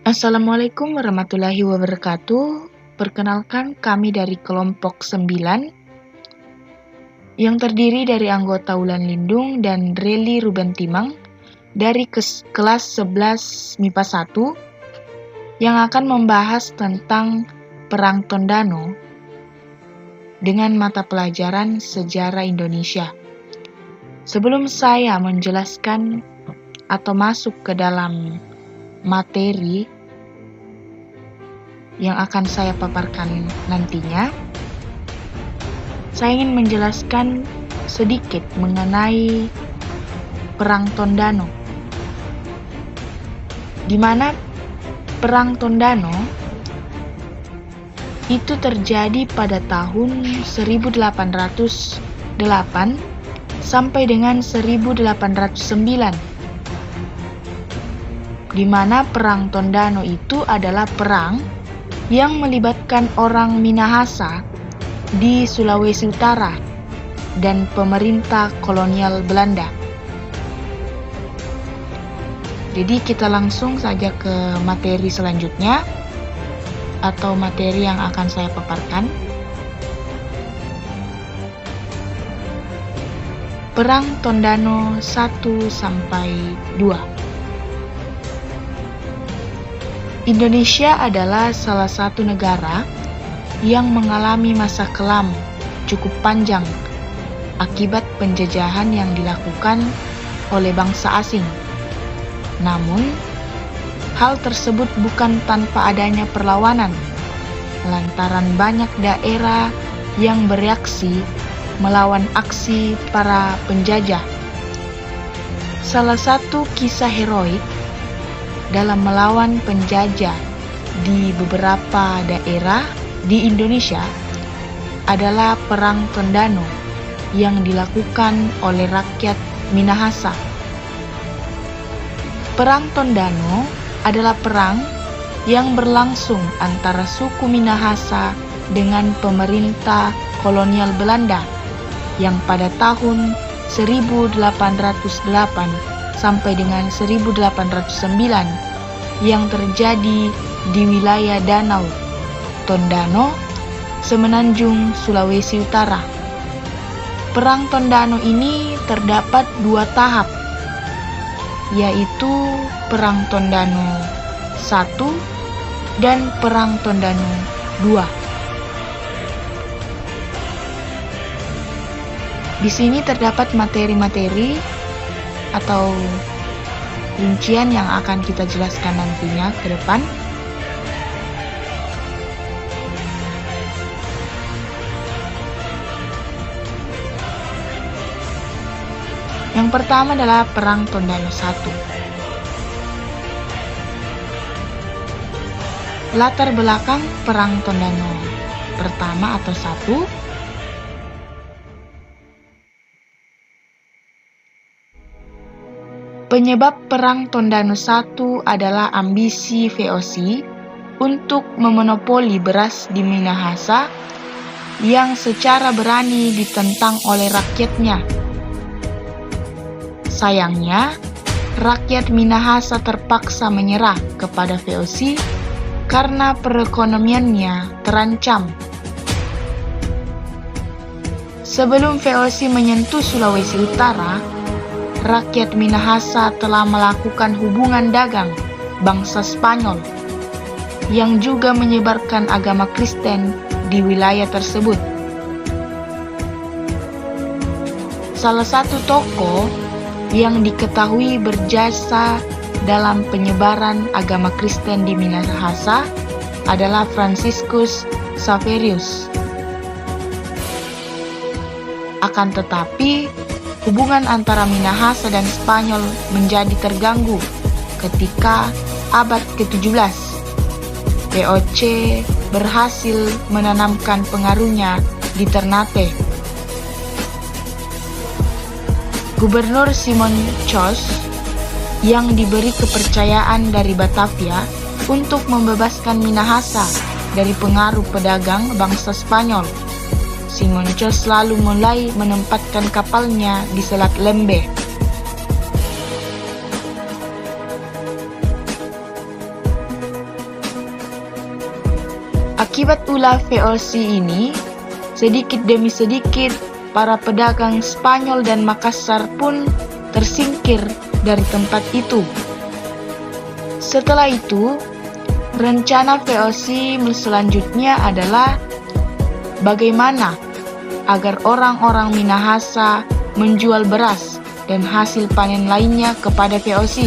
Assalamualaikum warahmatullahi wabarakatuh. Perkenalkan, kami dari kelompok 9 yang terdiri dari anggota Wulan Lindung dan Reli Ruben Timang dari kelas 11 MIPA 1 yang akan membahas tentang Perang Tondano dengan mata pelajaran Sejarah Indonesia. Sebelum saya menjelaskan atau masuk ke dalam materi yang akan saya paparkan nantinya, saya ingin menjelaskan sedikit mengenai Perang Tondano, di mana Perang Tondano itu terjadi pada tahun 1808 sampai dengan 1809. Di mana Perang Tondano itu adalah perang yang melibatkan orang Minahasa di Sulawesi Utara dan pemerintah kolonial Belanda. Jadi kita langsung saja ke materi selanjutnya atau materi yang akan saya paparkan. Perang Tondano 1 sampai 2. Indonesia adalah salah satu negara yang mengalami masa kelam cukup panjang akibat penjajahan yang dilakukan oleh bangsa asing. Namun, hal tersebut bukan tanpa adanya perlawanan, lantaran banyak daerah yang bereaksi melawan aksi para penjajah. Salah satu kisah heroik dalam melawan penjajah di beberapa daerah di Indonesia adalah Perang Tondano yang dilakukan oleh rakyat Minahasa. Perang Tondano adalah perang yang berlangsung antara suku Minahasa dengan pemerintah kolonial Belanda yang pada tahun 1808 sampai dengan 1809 yang terjadi di wilayah Danau Tondano, Semenanjung, Sulawesi Utara. Perang Tondano ini terdapat 2 tahap, yaitu Perang Tondano 1 dan Perang Tondano 2. Di sini terdapat materi-materi atau rincian yang akan kita jelaskan nantinya ke depan. Yang pertama adalah Perang Tondano 1. Latar belakang Perang Tondano pertama atau 1. Penyebab Perang Tondano 1 adalah ambisi VOC untuk memonopoli beras di Minahasa yang secara berani ditentang oleh rakyatnya. Sayangnya, rakyat Minahasa terpaksa menyerah kepada VOC karena perekonomiannya terancam. Sebelum VOC menyentuh Sulawesi Utara, rakyat Minahasa telah melakukan hubungan dagang bangsa Spanyol yang juga menyebarkan agama Kristen di wilayah tersebut. Salah satu tokoh yang diketahui berjasa dalam penyebaran agama Kristen di Minahasa adalah Franciscus Xaverius. Akan tetapi, hubungan antara Minahasa dan Spanyol menjadi terganggu ketika abad ke-17 VOC berhasil menanamkan pengaruhnya di Ternate. Gubernur Simon Chos yang diberi kepercayaan dari Batavia untuk membebaskan Minahasa dari pengaruh pedagang bangsa Spanyol. Simon Chos lalu mulai menempatkan kapalnya di Selat Lembe. Akibat ulah VOC ini, sedikit demi sedikit para pedagang Spanyol dan Makassar pun tersingkir dari tempat itu. Setelah itu, rencana VOC selanjutnya adalah bagaimana agar orang-orang Minahasa menjual beras dan hasil panen lainnya kepada VOC.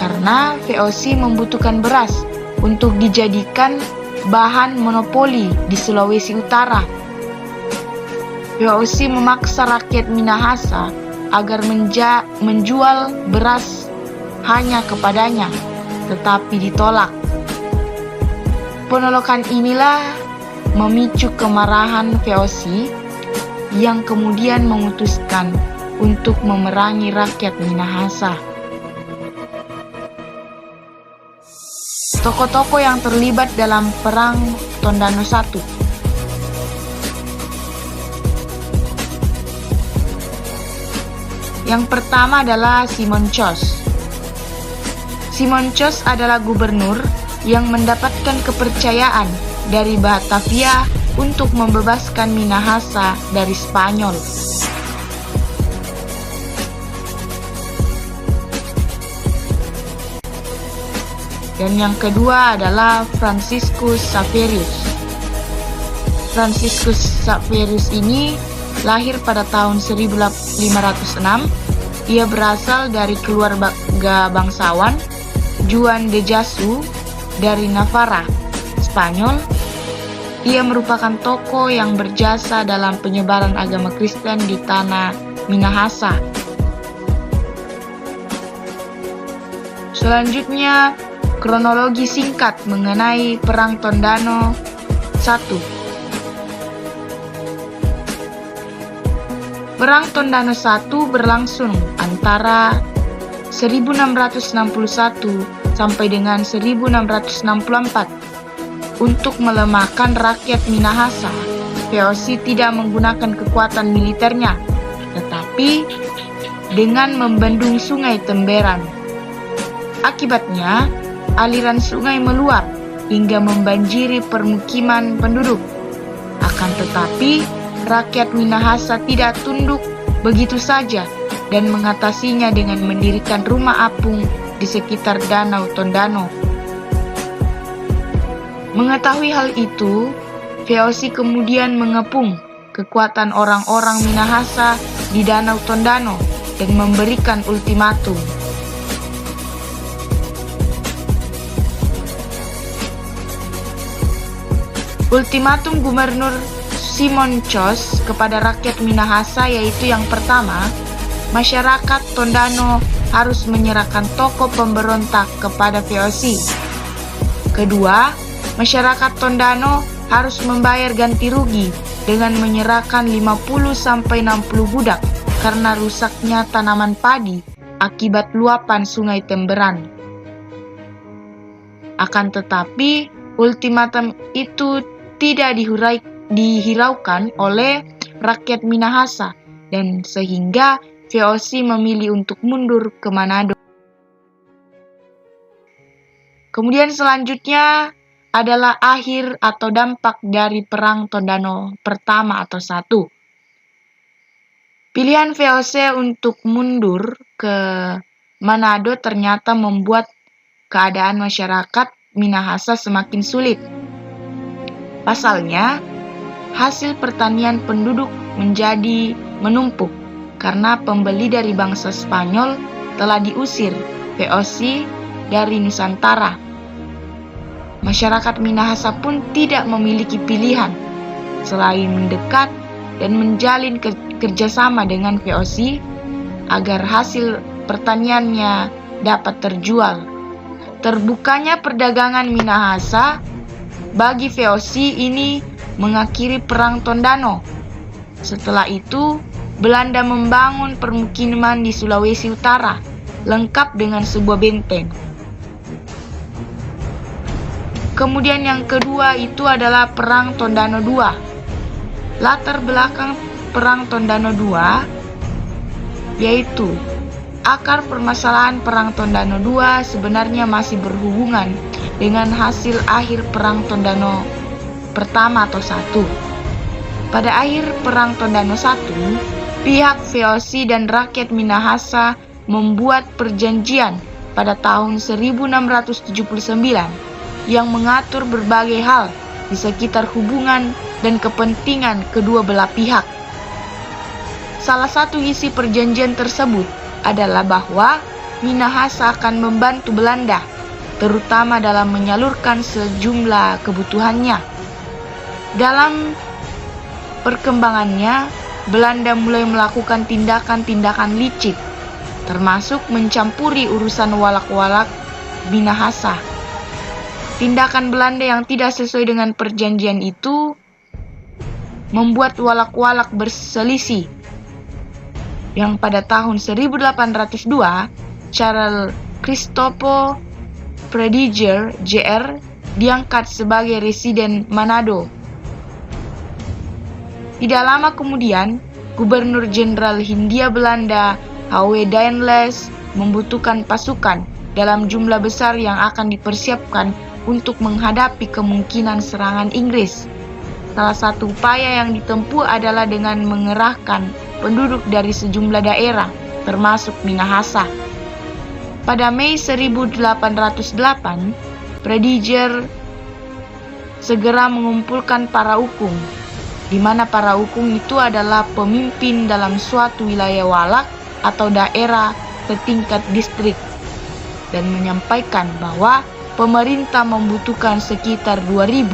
Karena VOC membutuhkan beras untuk dijadikan bahan monopoli di Sulawesi Utara. VOC memaksa rakyat Minahasa agar menjual beras hanya kepadanya, tetapi ditolak. Penolakan inilah memicu kemarahan VOC yang kemudian memutuskan untuk memerangi rakyat Minahasa. Tokoh-tokoh yang terlibat dalam Perang Tondano I. Yang pertama adalah Simon Chos. Simon Chos adalah gubernur yang mendapatkan kepercayaan dari Batavia untuk membebaskan Minahasa dari Spanyol. Dan yang kedua adalah Franciscus Xaverius. Franciscus Xaverius ini lahir pada tahun 1506. Ia berasal dari keluarga bangsawan Juan de Jasu dari Navarra, Spanyol. Ia merupakan tokoh yang berjasa dalam penyebaran agama Kristen di tanah Minahasa. Selanjutnya, kronologi singkat mengenai Perang Tondano I. Perang Tondano I berlangsung antara 1661 sampai dengan 1664. Untuk melemahkan rakyat Minahasa, VOC tidak menggunakan kekuatan militernya, tetapi dengan membendung sungai Temberan. Akibatnya, aliran sungai meluap hingga membanjiri permukiman penduduk. Akan tetapi, rakyat Minahasa tidak tunduk begitu saja dan mengatasinya dengan mendirikan rumah apung di sekitar Danau Tondano. Mengetahui hal itu, VOC kemudian mengepung kekuatan orang-orang Minahasa di Danau Tondano dan memberikan ultimatum. Ultimatum Gubernur Simon Chos kepada rakyat Minahasa yaitu yang pertama, masyarakat Tondano harus menyerahkan tokoh pemberontak kepada VOC. Kedua, masyarakat Tondano harus membayar ganti rugi dengan menyerahkan 50-60 budak karena rusaknya tanaman padi akibat luapan sungai Temberan. Akan tetapi, ultimatum itu tidak dihiraukan oleh rakyat Minahasa dan sehingga VOC memilih untuk mundur ke Manado. Kemudian selanjutnya adalah akhir atau dampak dari Perang Tondano pertama atau I. Pilihan VOC untuk mundur ke Manado ternyata membuat keadaan masyarakat Minahasa semakin sulit. Pasalnya, hasil pertanian penduduk menjadi menumpuk karena pembeli dari bangsa Spanyol telah diusir VOC dari Nusantara. Masyarakat Minahasa pun tidak memiliki pilihan selain mendekat dan menjalin kerjasama dengan VOC agar hasil pertaniannya dapat terjual. Terbukanya perdagangan Minahasa bagi VOC ini mengakhiri Perang Tondano. Setelah itu, Belanda membangun permukiman di Sulawesi Utara, lengkap dengan sebuah benteng. Kemudian yang kedua itu adalah Perang Tondano II. Latar belakang Perang Tondano II yaitu akar permasalahan Perang Tondano II sebenarnya masih berhubungan dengan hasil akhir Perang Tondano pertama atau satu. Pada akhir Perang Tondano I, pihak VOC dan rakyat Minahasa membuat perjanjian pada tahun 1679 yang mengatur berbagai hal di sekitar hubungan dan kepentingan kedua belah pihak. Salah satu isi perjanjian tersebut adalah bahwa Minahasa akan membantu Belanda, terutama dalam menyalurkan sejumlah kebutuhannya. Dalam perkembangannya, Belanda mulai melakukan tindakan-tindakan licik, termasuk mencampuri urusan walak-walak Minahasa. Tindakan Belanda yang tidak sesuai dengan perjanjian itu membuat walak-walak berselisih, yang pada tahun 1802 Charles Christophe Prediger Jr. diangkat sebagai residen Manado. Tidak lama kemudian, Gubernur Jenderal Hindia Belanda H.W. Daendels membutuhkan pasukan dalam jumlah besar yang akan dipersiapkan untuk menghadapi kemungkinan serangan Inggris. Salah satu upaya yang ditempuh adalah dengan mengerahkan penduduk dari sejumlah daerah, termasuk Minahasa. Pada Mei 1808, Prediger segera mengumpulkan para ukung, di mana para ukung itu adalah pemimpin dalam suatu wilayah walak atau daerah setingkat distrik, dan menyampaikan bahwa pemerintah membutuhkan sekitar 2.000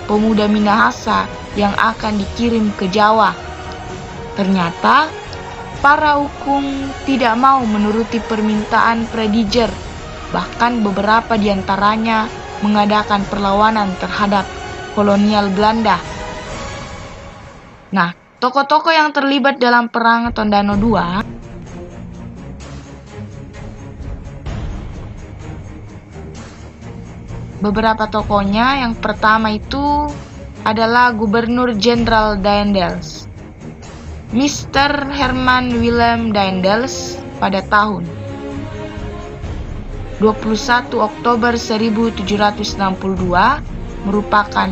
pemuda Minahasa yang akan dikirim ke Jawa. Ternyata, para ukung tidak mau menuruti permintaan Prediger, bahkan beberapa di antaranya mengadakan perlawanan terhadap kolonial Belanda. Nah, tokoh-tokoh yang terlibat dalam Perang Tondano II beberapa tokohnya, yang pertama itu adalah Gubernur Jenderal Daendels, Mr. Herman Willem Daendels pada tahun 21 Oktober 1762 merupakan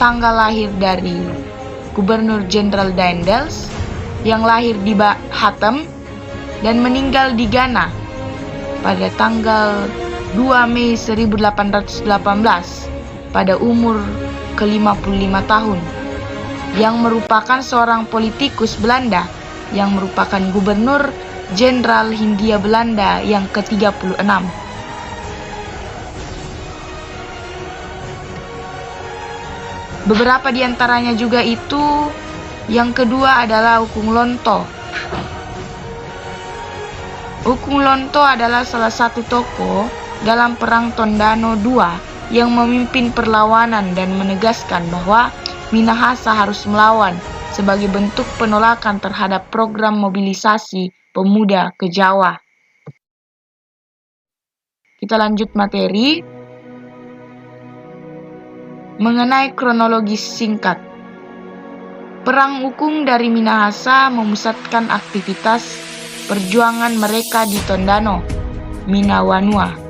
tanggal lahir dari Gubernur Jenderal Daendels yang lahir di Bahatem dan meninggal di Ghana pada tanggal 2 Mei 1818 pada umur ke-55 tahun, yang merupakan seorang politikus Belanda yang merupakan Gubernur Jenderal Hindia Belanda yang ke-36. Beberapa di antaranya juga itu, yang kedua adalah Ukung Lonto. Ukung Lonto adalah salah satu tokoh dalam Perang Tondano II yang memimpin perlawanan dan menegaskan bahwa Minahasa harus melawan sebagai bentuk penolakan terhadap program mobilisasi pemuda ke Jawa. Kita lanjut materi mengenai kronologi singkat. Perang Ukung dari Minahasa memusatkan aktivitas perjuangan mereka di Tondano, Minawanua.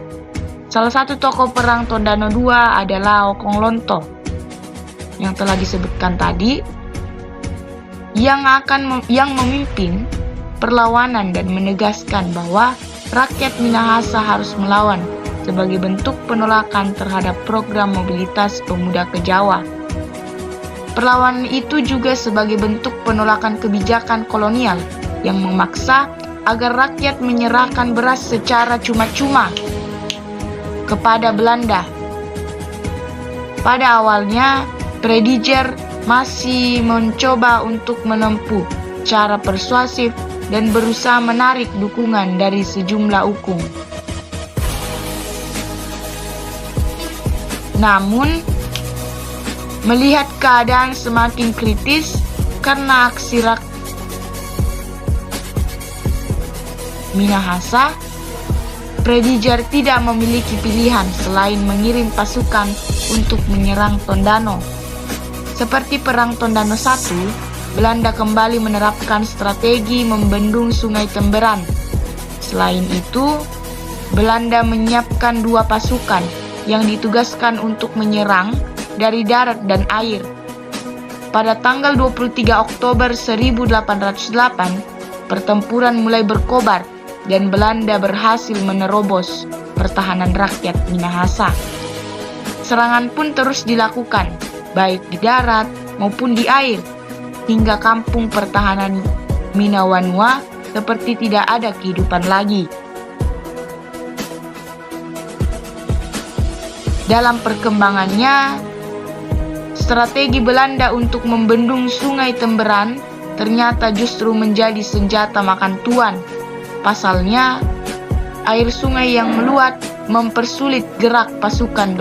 Salah satu tokoh Perang Tondano II adalah Okong Lonto yang telah disebutkan tadi, yang memimpin perlawanan dan menegaskan bahwa rakyat Minahasa harus melawan sebagai bentuk penolakan terhadap program mobilitas pemuda ke Jawa. Perlawanan itu juga sebagai bentuk penolakan kebijakan kolonial yang memaksa agar rakyat menyerahkan beras secara cuma-cuma kepada Belanda. Pada awalnya, Prediger masih mencoba untuk menempuh cara persuasif dan berusaha menarik dukungan dari sejumlah ukung. Namun, melihat keadaan semakin kritis karena aksi rakyat Minahasa, Prediger tidak memiliki pilihan selain mengirim pasukan untuk menyerang Tondano. Seperti Perang Tondano I, Belanda kembali menerapkan strategi membendung Sungai Temberan. Selain itu, Belanda menyiapkan 2 pasukan yang ditugaskan untuk menyerang dari darat dan air. Pada tanggal 23 Oktober 1808, pertempuran mulai berkobar dan Belanda berhasil menerobos pertahanan rakyat Minahasa. Serangan pun terus dilakukan, baik di darat maupun di air, hingga kampung pertahanan Minawanua seperti tidak ada kehidupan lagi. Dalam perkembangannya, strategi Belanda untuk membendung Sungai Temberan ternyata justru menjadi senjata makan tuan. Pasalnya, air sungai yang meluap mempersulit gerak pasukan.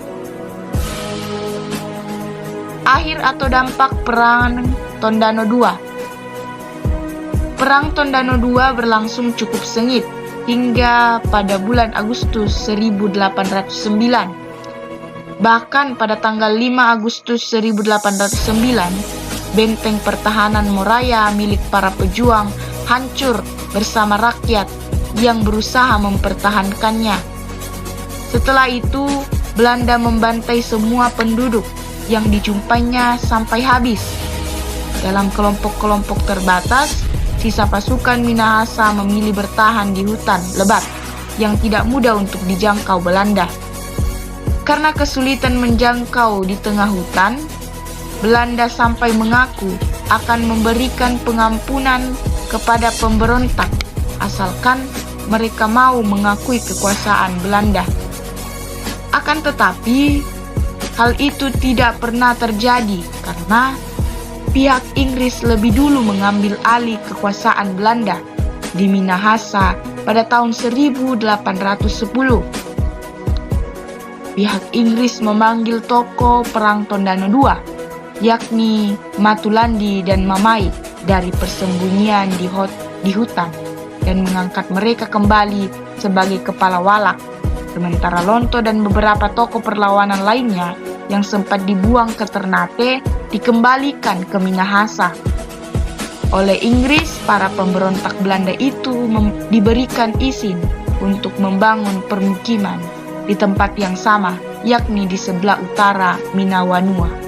Akhir atau dampak Perang Tondano II. Perang Tondano II berlangsung cukup sengit hingga pada bulan Agustus 1809. Bahkan pada tanggal 5 Agustus 1809, benteng pertahanan Moraya milik para pejuang hancur bersama rakyat yang berusaha mempertahankannya. Setelah itu, Belanda membantai semua penduduk yang dijumpainya sampai habis. Dalam kelompok-kelompok terbatas, sisa pasukan Minahasa memilih bertahan di hutan lebat yang tidak mudah untuk dijangkau Belanda. Karena kesulitan menjangkau di tengah hutan, Belanda sampai mengaku akan memberikan pengampunan kepada pemberontak asalkan mereka mau mengakui kekuasaan Belanda. Akan tetapi, hal itu tidak pernah terjadi karena pihak Inggris lebih dulu mengambil alih kekuasaan Belanda di Minahasa pada tahun 1810. Pihak Inggris memanggil tokoh Perang Tondano II, yakni Matulandi dan Mamai, dari persembunyian di hutan dan mengangkat mereka kembali sebagai kepala walak, sementara Lonto dan beberapa tokoh perlawanan lainnya yang sempat dibuang ke Ternate dikembalikan ke Minahasa. Oleh Inggris, para pemberontak Belanda itu diberikan izin untuk membangun permukiman di tempat yang sama, yakni di sebelah utara Minawanua.